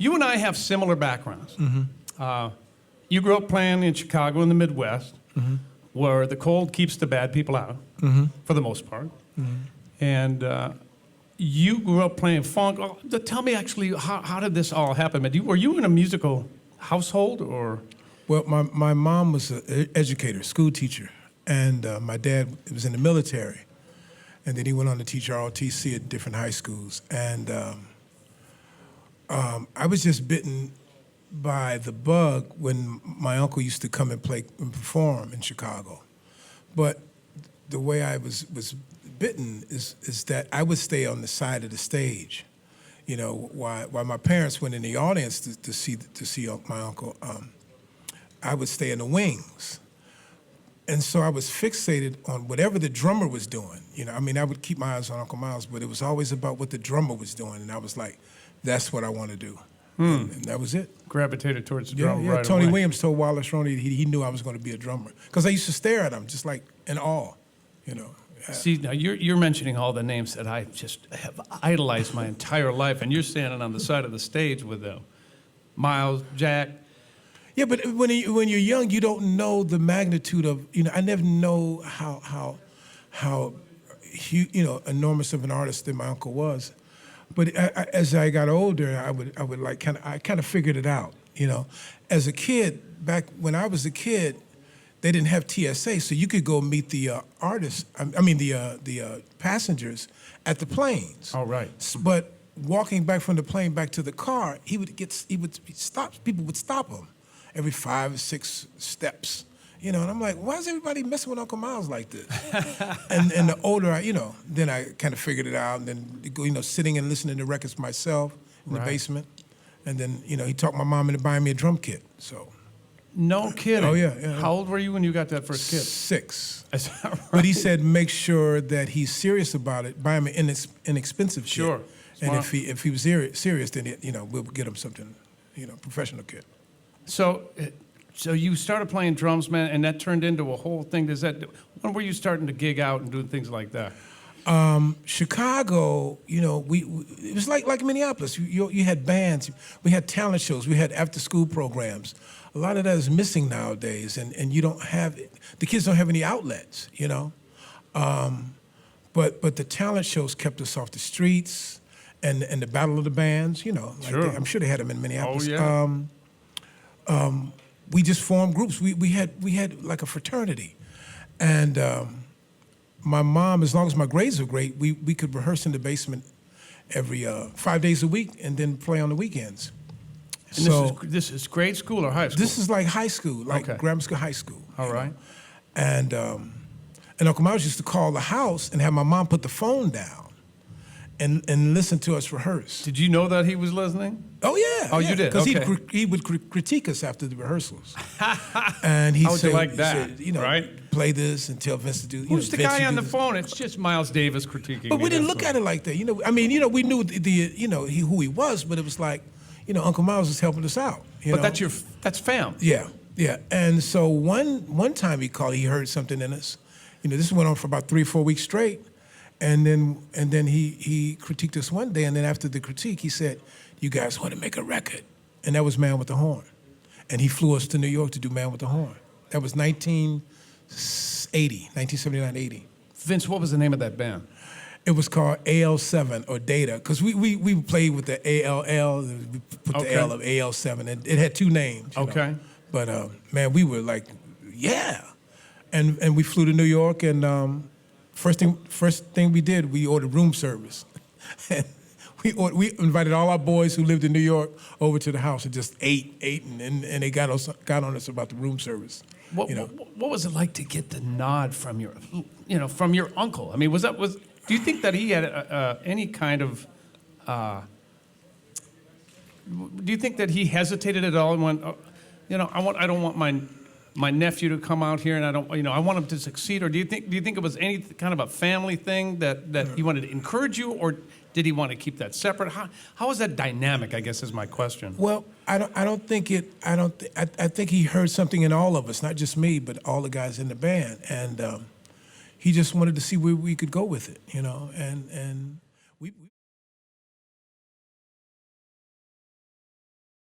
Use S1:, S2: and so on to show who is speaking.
S1: You and I have similar backgrounds. You grew up playing in Chicago in the Midwest, where the cold keeps the bad people out, for the most part. And you grew up playing funk. Oh, tell me actually, how did this all happen? Were you in a musical household, or?
S2: Well, my mom was an educator, school teacher, and my dad was in the military. And then he went on to teach ROTC at different high schools. And I was just bitten by the bug when my uncle used to come and play and perform in Chicago. But the way I was bitten is that I would stay on the side of the stage. You know, while my parents went in the audience to see my uncle, I would stay in the wings. And so I was fixated on whatever the drummer was doing. You know, I mean, I would keep my eyes on Uncle Miles, but it was always about what the drummer was doing. And I was like, that's what I want to do. And that was it.
S1: Gravitated towards the drum right
S2: Tony
S1: away.
S2: Williams told Wallace Roney he knew I was going to be a drummer. Because I used to stare at him, just like in awe, you know.
S1: See, now you're mentioning all the names that I just have idolized my entire life, and you're standing on the side of the stage with them. Miles, Jack.
S2: Yeah, but when you're young, you don't know the magnitude of, you know, I never know how enormous of an artist that my uncle was. But as I got older, I would like kind of figured it out, you know. As a kid, back when I was a kid, they didn't have TSA, so you could go meet the the passengers at the planes.
S1: Oh, right.
S2: But walking back from the plane back to the car, people would stop him every 5 or 6 steps. You know, and I'm like, why is everybody messing with Uncle Miles like this? and the older then I kind of figured it out, and then, sitting and listening to records myself in the basement. And then, he talked my mom into buying me a drum kit, so.
S1: No kidding.
S2: Oh, yeah.
S1: How old were you when you got that first kit?
S2: 6.
S1: Is that right?
S2: But he said, make sure that he's serious about it, buy him an inexpensive kit.
S1: Sure.
S2: And
S1: Smart.
S2: if he was serious, then, we'll get him something, professional kit.
S1: So you started playing drums, man, and that turned into a whole thing. When were you starting to gig out and doing things like that?
S2: Chicago, it was like Minneapolis. You had bands, we had talent shows, we had after-school programs. A lot of that is missing nowadays, and you don't have, the kids don't have any outlets, But the talent shows kept us off the streets, and the Battle of the Bands,
S1: Sure.
S2: I'm sure they had them in Minneapolis.
S1: Oh, yeah.
S2: We just formed groups. We had like a fraternity, and my mom, as long as my grades were great, we could rehearse in the basement every 5 days a week, and then play on the weekends.
S1: And
S2: So
S1: this is grade school or high school?
S2: this is like high school, like
S1: Okay.
S2: grammar school, high school.
S1: All right.
S2: And Uncle Miles used to call the house and have my mom put the phone down and listen to us rehearse.
S1: Did you know that he was listening?
S2: Oh, yeah.
S1: Oh, you did?
S2: Because
S1: Okay.
S2: he would critique us after the rehearsals. And he'd
S1: How would you
S2: say,
S1: like that,
S2: right? Play this and tell Vince to do.
S1: Who's the
S2: Vince,
S1: guy
S2: you
S1: on
S2: do
S1: the
S2: this.
S1: phone? It's just Miles Davis critiquing
S2: But
S1: me,
S2: we didn't
S1: that's
S2: look
S1: all.
S2: at it like that. We knew who he was, but it was like, Uncle Miles was helping us out.
S1: But that's fam.
S2: Yeah. And so one time he called, he heard something in us. This went on for about 3 or 4 weeks straight. And then he critiqued us one day, and then after the critique, he said, "You guys want to make a record?" And that was Man with the Horn. And he flew us to New York to do Man with the Horn. That was 1979, 80.
S1: Vince, what was the name of that band?
S2: It was called AL7 or Data, because we played with the ALL, we put the L of AL7, and it had 2 names.
S1: Okay.
S2: But man, we were like, yeah, and we flew to New York, and first thing we did, we ordered room service, and we invited all our boys who lived in New York over to the house and just ate, and they got on us about the room service.
S1: What was it like to get the nod from your uncle? I mean, do you think that he had any kind of? Do you think that he hesitated at all and went, I don't want my nephew to come out here, and I want him to succeed? Or do you think it was any kind of a family thing that he wanted to encourage you, or did he want to keep that separate? How was that dynamic, I guess, is my question.
S2: Well, I think he heard something in all of us, not just me, but all the guys in the band, and he just wanted to see where we could go with it, and we